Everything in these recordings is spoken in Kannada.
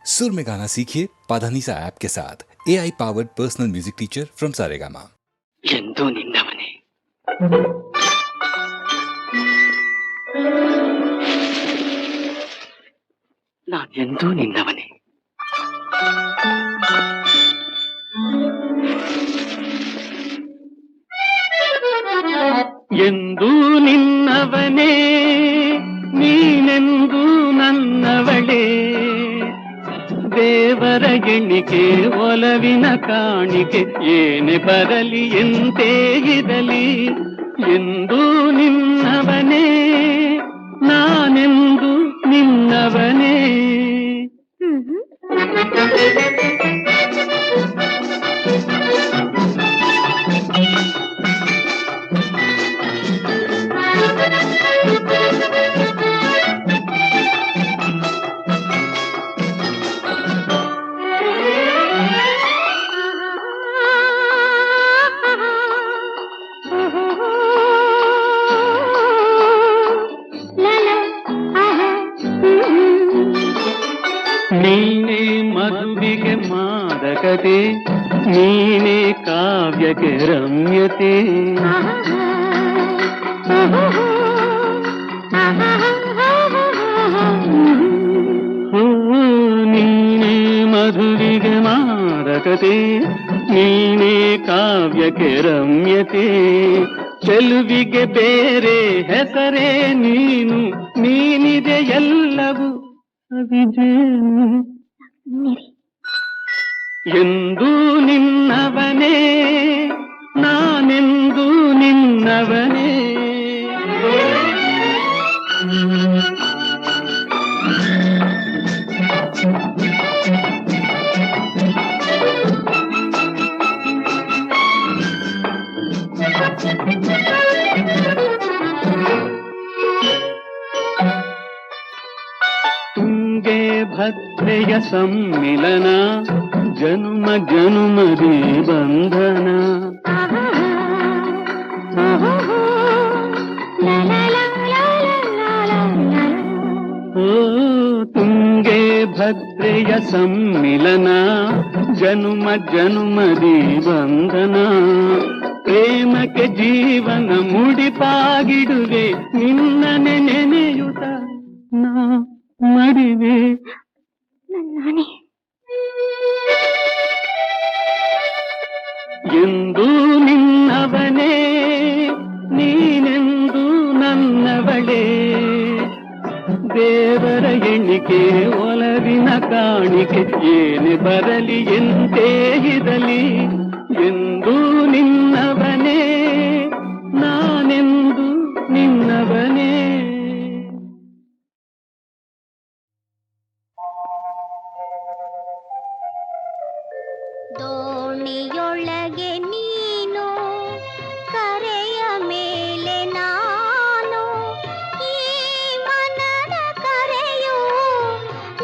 सुर में गाना सीखिए पाधानीसा ऐप के साथ। AI powered personal music teacher from Saregama. ಎಂದು ನಿನ್ನವನೇ ನಾನೆಂದೂ ನಿನ್ನವನೇ ಎಂದು ನಿನ್ನವನೇ ನೀನೆಂದು ನನ್ನವಳೇ ದೇವರ ಎಣಿಕೆ ಒಲವಿನ ಕಾಣಿಕೆ ಏನೇ ಬರಲಿ ಎಂತೇ ಇರಲಿ ಎಂದು ನಿನ್ನವನೇ ನಾನೆಂದು ನಿನ್ನವನೇ. ನೀನೇ ಮದುವಿಗೆ ಮಾದಕತೆ ನೀನೇ ಕಾವ್ಯಕ್ಕೆ ರಮ್ಯತೆ ನೀನೇ ಮಧುವಿಗೆ ಮಾದಕತೆ ನೀನೇ ಕಾವ್ಯಕ್ಕೆ ರಮ್ಯತೆ ಚೆಲುವಿಗೆ ಬೇರೆ ಹೆಸರೇ ನೀನು ನೀನಿದೆ ಎಲ್ಲವೂ ಎಂದು ನಿನ್ನವನೇ ನಾನೆಂದು ನಿನ್ನವನೇ. ತುಂಗೆ ಭದ್ರೆಯ ಸಮ್ಮಿಲನ ಜನುಮ ಜನುಮದಿ ಬಂಧನ ಓ ತುಂಗೆ ಭದ್ರೆಯ ಸಮ್ಮಿಲನ ಜನುಮ ಜನುಮದಿ ಬಂಧನ ಪ್ರೇಮಕ್ಕೆ ಜೀವನ ಮುಡಿಪಾಗಿಡುವೆ ನಿನ್ನನೆ ನೆನೆಯುತ್ತ ನಾ ಮಡಿವೆ ಎಂದು ನಿನ್ನವನೇ ನೀನೆಂದು ನನ್ನವಳೇ ದೇವರ ಎಣಿಕೆ ಒಲವಿನ ಕಾಣಿಕೆ ಏನೇ ಬರಲಿ ಎಂತೇ ಇರಲಿ ಎಂದು ನಿನ್ನವನೇ ನಾನೆಂದು ನಿನ್ನವನೇ. ದೋಣಿಯೊಳಗೆ ನೀನು ಕರೆಯ ಮೇಲೆ ನಾನು ಈ ಮನದ ಕರೆಯು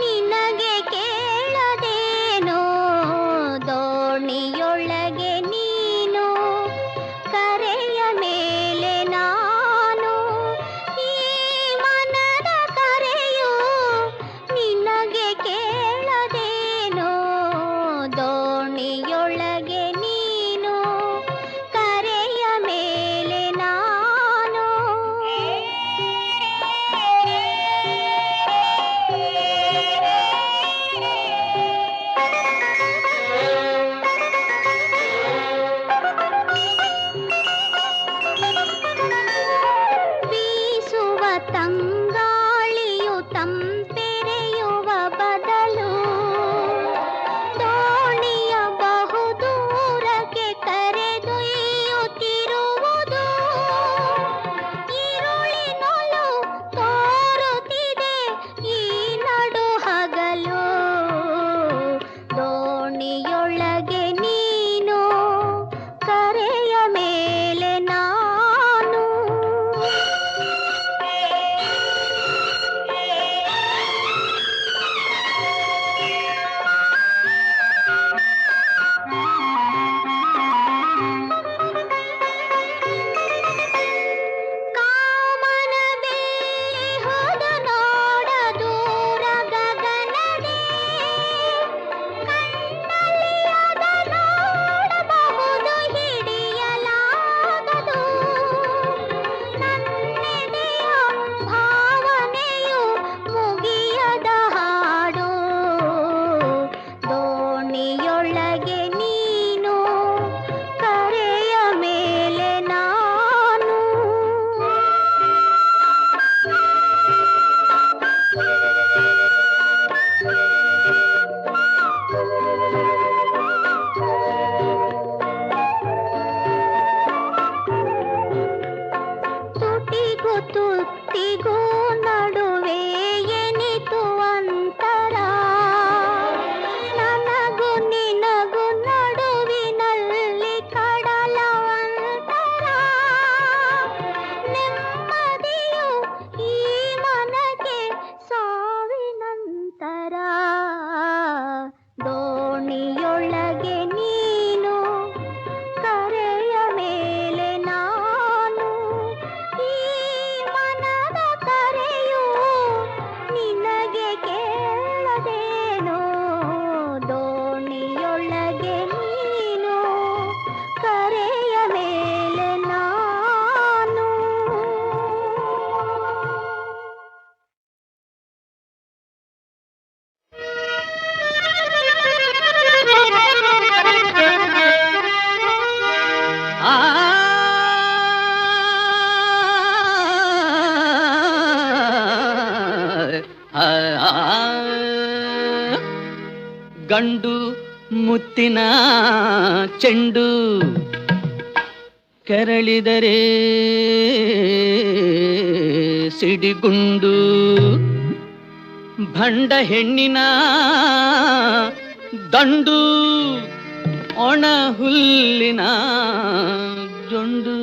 ನಿನಗೆ ಕೇಳದೇನೋ ದೋಣಿಯೊಳಗೆ ನೀನು ದೋಣಿಯೊಳಗೆ ನೀನು ಕರೆಯ ಮೇಲೆ ನಾನು ಈ ಮನದ ಕರೆಯು ನಿನಗೆ ಕೇಳದೇನೋ ದೋಣಿಯೊಳಗೆ ನೀನು ಕರೆಯ ಮೇಲೆ ನಾನು ಆ ಗಂಡು ಮುತ್ತಿನ ಚೆಂಡು ಕೆರಳಿದರೆ ಸಿಡಿಗುಂಡು ಭಂಡ ಹೆಣ್ಣಿನ ದಂಡು ಒಣ ಹುಲ್ಲಿನ ಜೊಂಡು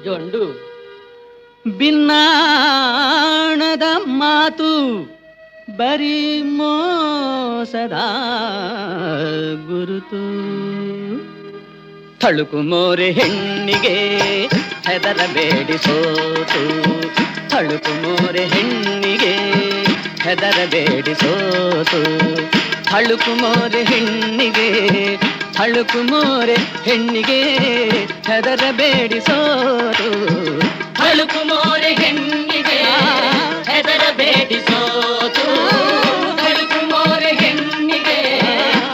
ಜೊಂಡು ಬಿನ್ನಾಣದ ಮಾತು ಬರೀ ಮೋಸದ ಗುರುತು ತಳುಕು ಮೋರೆ ಹೆಣ್ಣಿಗೆ ಹೆದರಬೇಡಿ ಸೋತು ತಳುಕು ಮೋರೆ ಹೆಣ್ಣಿಗೆ ಹೆದರಬೇಡಿ ಸೋತು ತಳುಕು ಮೋರೆ ಹೆಣ್ಣಿಗೆ ತಳುಕು ಮೋರೆ ಹೆಣ್ಣಿಗೆ ಹೆದರಬೇಡಿ ಸೋತು ತಳುಕು ಮೋರೆ ಹೆಣ್ಣಿಗೆ ಹೆದರಬೇಡಿ ಸೋತು ತಳುಕು ಮೋರೆ ಹೆಣ್ಣಿಗೆ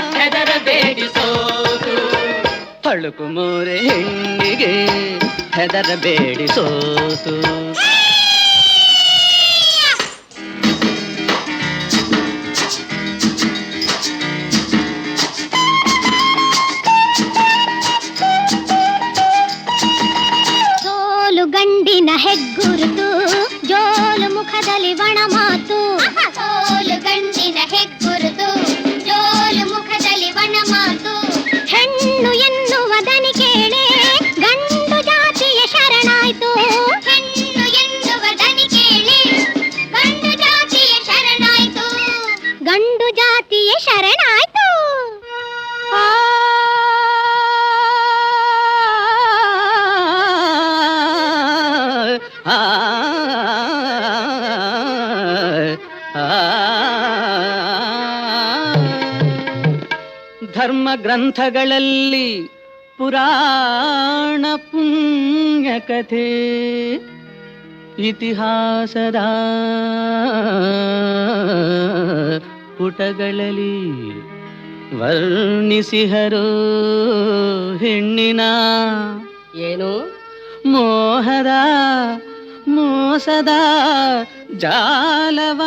ಹೆದರಬೇಡಿ ಸೋತು ತಳುಕು ಮೋರೆ ಹೆಣ್ಣಿಗೆ ಹೆದರಬೇಡಿ ಸೋತು ಗಂಡಿನ ಹೆಗ್ಗುರುತು ಜೋಲು ಮುಖದಲ್ಲಿ ಒಣ ಮಾತು ಸೋಲು ಗಂಡಿನ ಹೆಗ್ಗುರುತು ಜೋಲು ಮುಖದಲ್ಲಿ ಒಣ ಮಾತು ಹೆಣ್ಣು ಎನ್ನುವ ದನಿ ಕೇಳೆ ಗಂಡು ಜಾತಿಯ ಶರಣಾಯ್ತು ಹೆಣ್ಣು ಎನ್ನುವ ದನಿ ಕೇಳೆ ಗಂಡು ಜಾತಿಯ ಶರಣಾಯ್ತು ಗಂಡು ಜಾತಿಯ ಶರಣಾಯ್ತು ಧರ್ಮ ಗ್ರಂಥಗಳಲ್ಲಿ ಪುರಾಣ ಪುಣ್ಯ ಕಥೆ ಇತಿಹಾಸದ ಪುಟಗಳಲ್ಲಿ ವರ್ಣಿಸಿಹರೋ ಹೆಣ್ಣಿನ ಏನು ಮೋಹದ ಮೋಸದ ಜಾಲವ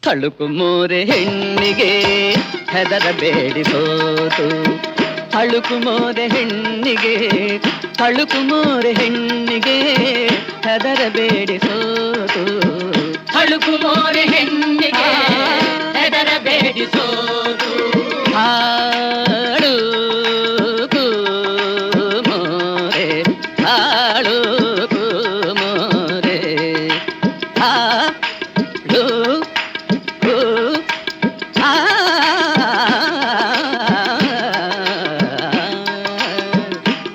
ತಳುಕು ಮೋರೆ ಹೆಣ್ಣಿಗೆ ಹೆದರಬೇಡಿ ಸೋತು ತಳುಕು ಮೋರೆ ಹೆಣ್ಣಿಗೆ ತಳುಕು ಮೋರೆ ಹೆಣ್ಣಿಗೆ ಹೆದರಬೇಡಿ ಸೋತು ತಳುಕು ಮೋರೆ ಹೆಣ್ಣಿಗೆ ಹೆದರಬೇಡಿ ಸೋತು ಹಾಳು ಮೋರೆ ಹಾಳು ಮೋರೆ ಹಾಳು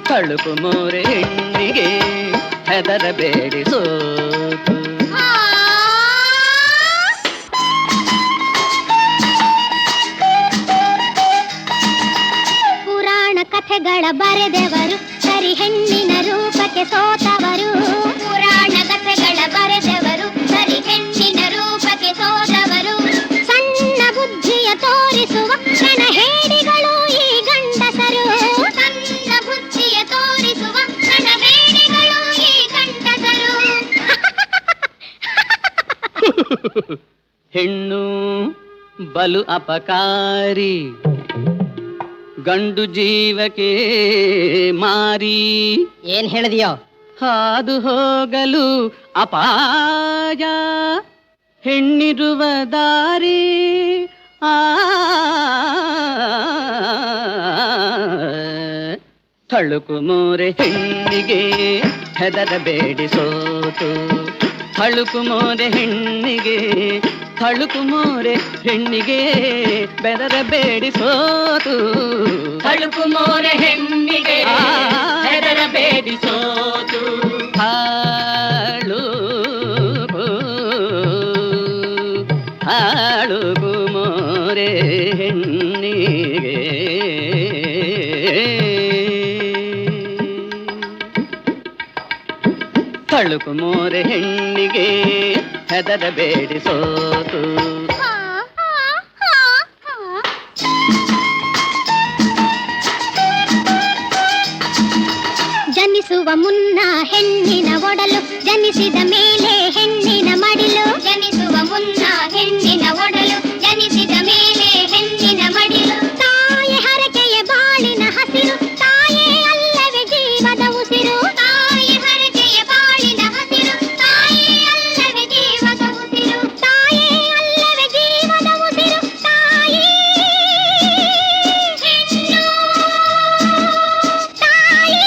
ತಳುಕು ಮೋರೆ ಹೆಣ್ಣಿಗೆ ಹೆದರಬೇಡಿ ಸೋತು ಪುರಾಣ ಕಥೆಗಳ ಬರೆದವರು ಸರಿ ಹೆಣ್ಣಿನ ರೂಪಕ್ಕೆ ಸೋತವರು ಪುರಾಣ ಕಥೆಗಳ ಬರೆದವರು ಸರಿ ಹೆಣ್ಣಿನ ರೂಪಕ್ಕೆ ಸೋತವರು ಸಣ್ಣ ಬುದ್ಧಿಯ ತೋರಿಸುವ ಕ್ಷಣ ಹೇಡಿಗಳು ಈ ಗಂಡಸರು ಸಣ್ಣ ಬುದ್ಧಿಯ ತೋರಿಸುವ ಕ್ಷಣ ಹೇಡಿಗಳು ಈ ಗಂಡಸರು ಹೆಣ್ಣು ಬಲು ಅಪಕಾರಿ ಗಂಡು ಜೀವಕ್ಕೆ ಮಾರಿ ಏನ್ ಹೇಳಿದೆಯೋ ಹಾದು ಹೋಗಲು ಅಪಾಯ ಹೆಣ್ಣಿರುವ ದಾರಿ ತಳುಕು ಮೋರೆ ಹೆಣ್ಣಿಗೆ ಹೆದರಬೇಡಿ ಸೋತು ಥಳುಕು ಮೋರೆ ಹೆಣ್ಣಿಗೆ ಥಳುಕು ಮೋರೆ ಹೆಣ್ಣಿಗೆ ಬೆದರಬೇಡಿ ಸೋತು ಥಳುಕು ಮೋರೆ ಹೆಣ್ಣಿಗೆ ಹೆದರಬೇಡಿ ಸೋತು ಥಳುಕು ಮೋರೆ ಹೆಣ್ಣಿಗೆ ಥಳುಕು ಮೋರೆ ಹೆಣ್ಣಿಗೆ ಹೆದರಬೇಡಿ ಸೋತು ಜನಿಸುವ ಮುನ್ನ ಹೆಣ್ಣಿನ ಒಡಲು ಜನಿಸಿದ ಮೇಲೆ ಹೆಣ್ಣಿನ ಮಡಿಲು ಜನಿಸುವ ಮುನ್ನ ಹೆಣ್ಣಿನ ಒಡಲು ಜನಿಸಿದ ಮೇಲೆ ಹೆಣ್ಣಿನ ಮಡಿಲು ತಾಯಿ ಹರಕೆಯ ಬಾಳಿನ ಹಸಿರು ತಾಯೇ ಅಲ್ಲವೇ ಜೀವದ ಉಸಿರು ತಾಯಿ ಹರಕೆಯ ಬಾಳಿನ ಹಸಿರು ತಾಯೇ ಅಲ್ಲವೇ ಜೀವದ ಉಸಿರು ತಾಯೇ ಅಲ್ಲವೇ ಜೀವದ ಉಸಿರು ತಾಯಿ ಹೆಣ್ಣು ತಾಯಿ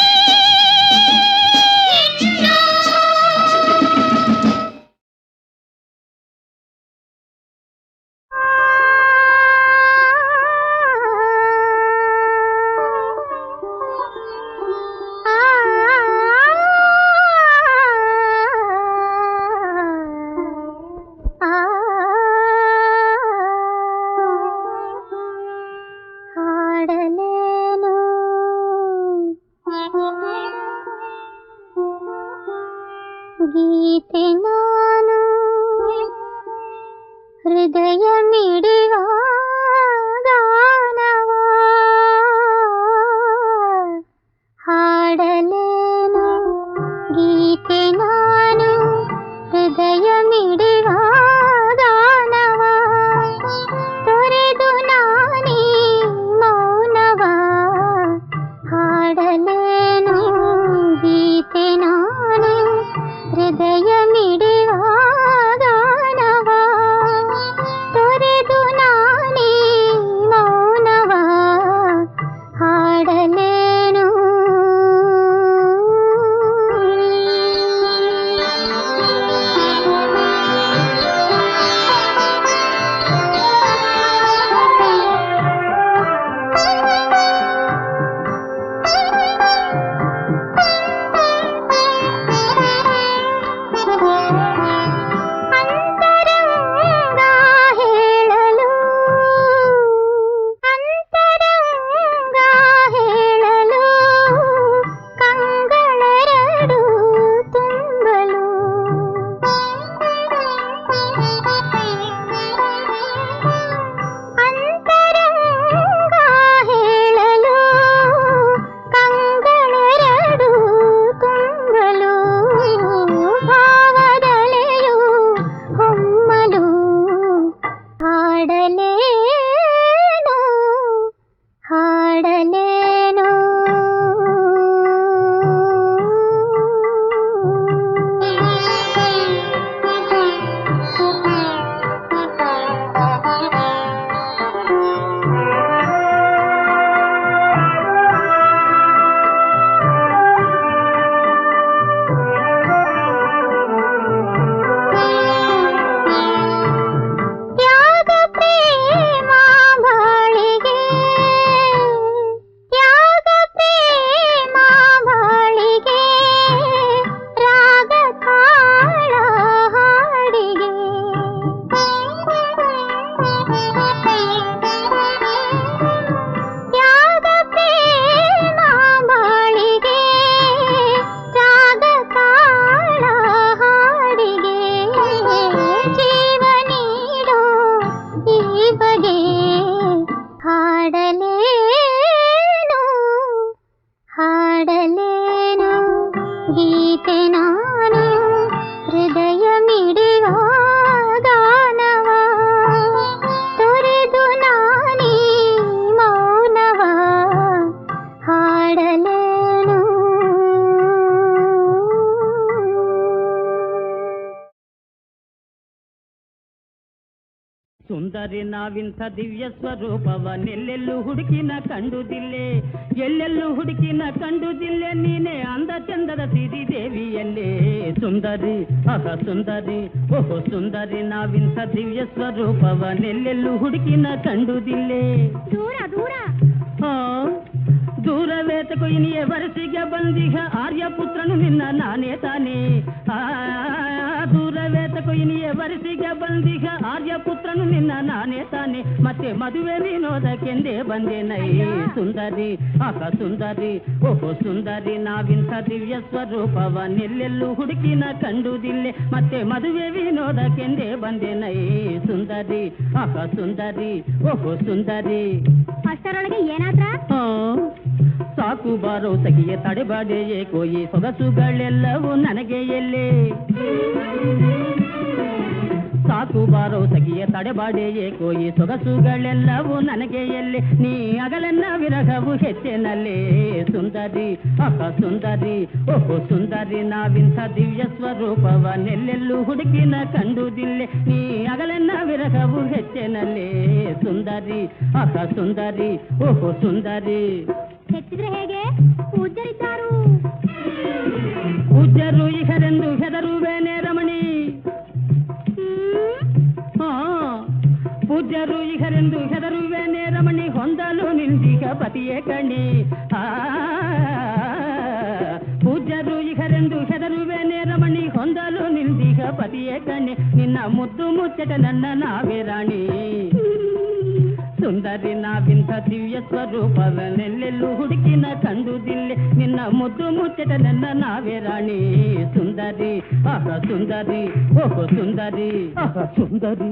ಗೀತೆ ನಾನು ಹೃದಯ ಮಿಡಿವ ಗಾನವ ಹಾಡಲೇನು ಗೀತೆ ನಾನು ಹೃದಯ ಮಿಡಿವ ಗಾನವ ತೊರೆದು ನಾನೇ ಮೌನವ ಹಾಡಲೇನು ಗೀತೆ ನಾನು ಹೃದಯ ಮಿಡಿವ ಗಾನವ ಸುಂದರಿ ನಾವಿಂಥ ದಿವ್ಯ ಸ್ವರೂಪವನ್ನೆಲ್ಲೆಲ್ಲೂ ಹುಡುಕಿನ ಕಂಡುದಿಲ್ಲೆ, ಎಲ್ಲೆಲ್ಲೂ ಹುಡುಕಿನ ಕಂಡುದಿಲ್ಲೆ, ನೀನೆ ಅಂದ ಚಂದದ ಸಿರಿ ದೇವಿಯಲ್ಲೇ ಸುಂದರಿ, ಆಹ ಸುಂದರಿ, ಓಹೋ ಸುಂದರಿ ನಾವಿಂಥ ದಿವ್ಯ ಸ್ವರೂಪವನ್ನೆಲ್ಲೆಲ್ಲೂ ಹುಡುಕಿನ ಕಂಡುದಿಲ್ಲೆ. ದೂರ ದೂರ ದೂರವೇತ ಕೊಯ್ನಿಯ ವರಸಿಗೆ ಬಂದಿಹ ಆರ್ಯಪುತ್ರನು ನಿನ್ನ ನಾನೇ ತಾನೇ. ದೂರವೇತ ಕೊಯ್ನಿಯ ವರಸಿಗೆ ಬಂದಿಹ ಆರ್ಯಪುತ್ರನು ನಿನ್ನ ನಾನೇ ತಾನೆ, ಮತ್ತೆ ಮದುವೆ ವಿನೋದಕ್ಕೆಂದೇ ಬಂದೆ ನೈ ಸುಂದರಿ, ಆಹ ಸುಂದರಿ, ಓಹೋ ಸುಂದರಿ ನಾವಿಂಥ ದಿವ್ಯ ಸ್ವರೂಪವನ್ನೆಲ್ಲೆಲ್ಲೂ ಹುಡುಕಿನ ಕಂಡುದಿಲ್ಲೆ, ಮತ್ತೆ ಮದುವೆ ವಿನೋದಕ್ಕೆಂದೇ ಬಂದೆ ನೈ ಸುಂದರಿ, ಆಹ ಸುಂದರಿ, ಓಹೋ ಸುಂದರಿ. ಅಷ್ಟರೊಳಗೆ ಏನಾದ್ರ? ಸಾಕು ಬಾರೋ ಸಖಿಯ ತಡೆಬಾಡೆಯೇ ಕೋಯಿ ಸೊಗಸುಗಳೆಲ್ಲವೂ ನನಗೆ ಎಲ್ಲೇ. ಸಾಕು ಬಾರೋ ಸಖಿಯ ತಡೆಬಾಡೆಯೇ ಕೋಯಿ ಸೊಗಸುಗಳೆಲ್ಲವೂ ನನಗೆ ಎಲ್ಲೆ, ನೀ ಅಗಲನ್ನ ವಿರಹವು ಹೆಚ್ಚೆನಲ್ಲೇ ಸುಂದರಿ, ಆಹ ಸುಂದರಿ, ಓಹೋ ಸುಂದರಿ ನಾವಿಂಥ ದಿವ್ಯ ಸ್ವರೂಪವನ್ನೆಲ್ಲೆಲ್ಲೂ ಹುಡುಕಿನ ಕಂಡುದಿಲ್ಲೆ, ನೀ ಅಗಲನ್ನ ವಿರಹವು ಹೆಚ್ಚೆನಲ್ಲೇ ಸುಂದರಿ, ಆಹ ಸುಂದರಿ, ಓಹೋ ಸುಂದರಿ. ಹೆಚ್ಚಿದ್ರೆ ಹೇಗೆ? ಪೂಜ್ಯರಿದ್ದಾರು. ಪೂಜ್ಯರು ಇಹರೆಂದು ಹೆದರುವೇನೆ ರಮಣಿ, ಪೂಜ್ಯರು ಇಹರೆಂದು ಹೆದರುವೇನೆ ರಮಣಿ, ಹೊಂದಲು ನಿಂದಿಗ ಪತಿಯೇ ಕಣಿ. ಪೂಜ್ಯರು ಇಹರೆಂದು ಹೆದರುವೇನೆ ರಮಣಿ, ಹೊಂದಲು ನಿಂದಿಗ ಪತಿಯೇ ಕಣಿ, ನಿನ್ನ ಮುದ್ದು ಮುಚ್ಚಟ ನನ್ನ ನಾವೇ ರಾಣಿ ಸುಂದರಿ ನಾವಿಂಥ ದಿವ್ಯ ಸ್ವರೂಪವನ್ನೆಲ್ಲೆಲ್ಲೂ ಹುಡುಕಿನ ಕಂಡುದಿಲ್ಲೆ, ನಿನ್ನ ಮುದ್ದು ಮುಚ್ಚಟ ನನ್ನ ನಾವೇ ರಾಣಿ ಸುಂದರಿ, ಆಹ ಸುಂದರಿ, ಓಹೋ ಸುಂದರಿ, ಆಹ ಸುಂದರಿ.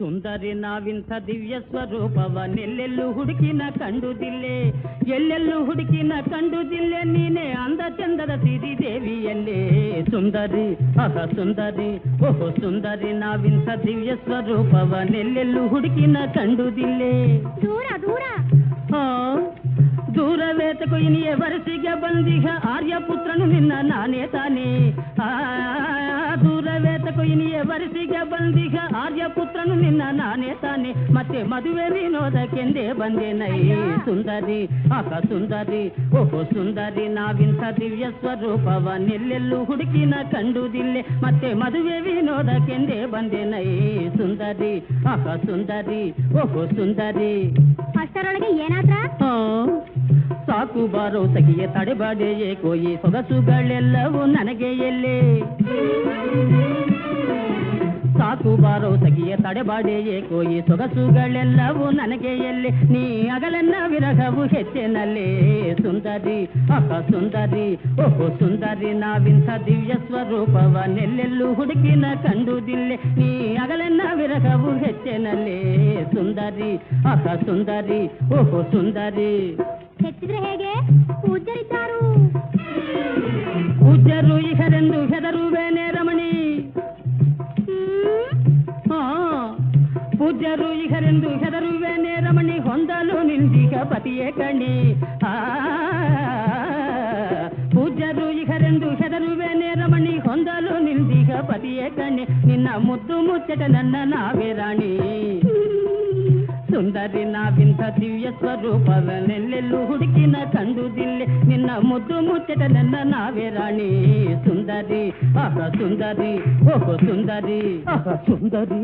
ಸುಂದರಿ ನಾವಿಂಥ ದಿವ್ಯ ಸ್ವರೂಪವನ್ನೆಲ್ಲೆಲ್ಲೂ ಹುಡುಕಿನ ಕಂಡುದಿಲ್ಲೆ, ಎಲ್ಲೆಲ್ಲೂ ಹುಡುಕಿನ ಕಂಡುದಿಲ್ಲೆ, ನೀನೆ ಅಂದ ಚಂದದ ಸಿರಿ ದೇವಿಯಲ್ಲೇ ಸುಂದರಿ, ಆಹ ಸುಂದರಿ, ಓಹೋ ಸುಂದರಿ ನಾವಿಂಥ ದಿವ್ಯ ಸ್ವರೂಪವನ್ನೆಲ್ಲೆಲ್ಲೂ ಹುಡುಕಿನ ಕಂಡುದಿಲ್ಲೆ. ದೂರ ದೂರ ದೂರವೇತ ಕೊಯ್ನಿಯ ವರಸಿಗೆ ಬಂದಿಹ ಆರ್ಯಪುತ್ರನು ನಿನ್ನ ನಾನೇ ತಾನೇ. ದೂರವೇತ ಕೊಯ್ನಿಯ ವರಸಿಗೆ ಬಂದಿಹ ಆರ್ಯಪುತ್ರನು ನಿನ್ನ ನಾನೇ ತಾನೆ, ಮತ್ತೆ ಮದುವೆ ವಿನೋದಕ್ಕೆಂದೇ ಬಂದೆ ನೈ ಸುಂದರಿ, ಆಹ ಸುಂದರಿ, ಓಹೋ ಸುಂದರಿ ನಾವಿಂಥ ದಿವ್ಯ ಸ್ವರೂಪವನ್ನೆಲ್ಲೆಲ್ಲೂ ಹುಡುಕಿನ ಕಂಡುದಿಲ್ಲೆ, ಮತ್ತೆ ಮದುವೆ ವಿನೋದಕ್ಕೆಂದೇ ಬಂದೆ ನೈ ಸುಂದರಿ, ಆಹ ಸುಂದರಿ, ಓಹೋ ಸುಂದರಿ. ಅಷ್ಟರೊಳಗೆ ಏನಾದ್ರ? ಸಾಕು ಬಾರೋ ಸಖಿಯ ತಡೆಬಾಡೆಯೇ ಕೋಯಿ ಸೊಗಸುಗಳೆಲ್ಲವೂ ನನಗೆ ಎಲ್ಲೇ. ಸಾಕು ಬಾರೋ ಸಖಿಯ ತಡೆಬಾಡೆಯೇ ಕೋಯಿ ಸೊಗಸುಗಳೆಲ್ಲವೂ ನನಗೆ ಎಲ್ಲೆ, ನೀ ಅಗಲನ್ನ ವಿರಹವು ಹೆಚ್ಚೆನಲ್ಲೇ ಸುಂದರಿ, ಆಹ ಸುಂದರಿ, ಓಹೋ ಸುಂದರಿ ನಾವಿಂಥ ದಿವ್ಯ ಸ್ವರೂಪವನ್ನೆಲ್ಲೆಲ್ಲೂ ಹುಡುಕಿನ ಕಂಡುದಿಲ್ಲೆ, ನೀ ಅಗಲನ್ನ ವಿರಹವು ಹೆಚ್ಚೆನಲ್ಲೇ ಸುಂದರಿ, ಆಹ ಸುಂದರಿ, ಓಹೋ ಸುಂದರಿ. ಹೆಚ್ಚಿದ್ರೆ ಹೇಗೆ? ಪೂಜ್ಯರಿದ್ದಾರು. ಪೂಜ್ಯರು ಇಹರೆಂದು ಹೆದರುವೇನೆ ರಮಣಿ, ಪೂಜ್ಯರು ಇಹರೆಂದು ಹೆದರುವೇನೆ ರಮಣಿ, ಹೊಂದಲು ನಿಂದಿಗ ಪತಿಯೇ ಕಣಿ. ಪೂಜ್ಯರು ಇಹರೆಂದು ಹೆದರುವೇನೆ ರಮಣಿ, ಹೊಂದಲು ನಿಂದಿಗ ಪತಿಯೇ ಕಣಿ, ನಿನ್ನ ಮುದ್ದು ಮುಚ್ಚಟ ನನ್ನ ನಾವೇ ರಾಣಿ ಸುಂದರಿ ನಾವಿಂಥ ದಿವ್ಯ ಸ್ವರೂಪವನ್ನೆಲ್ಲೆಲ್ಲೂ ಹುಡುಕಿನ ಕಂಡುದಿಲ್ಲೆ, ನಿನ್ನ ಮುದ್ದು ಮುಚ್ಚಟ ನನ್ನ ನಾವೇ ರಾಣಿ ಸುಂದರಿ, ಆಹ ಸುಂದರಿ, ಓಹೋ ಸುಂದರಿ, ಆಹ ಸುಂದರಿ.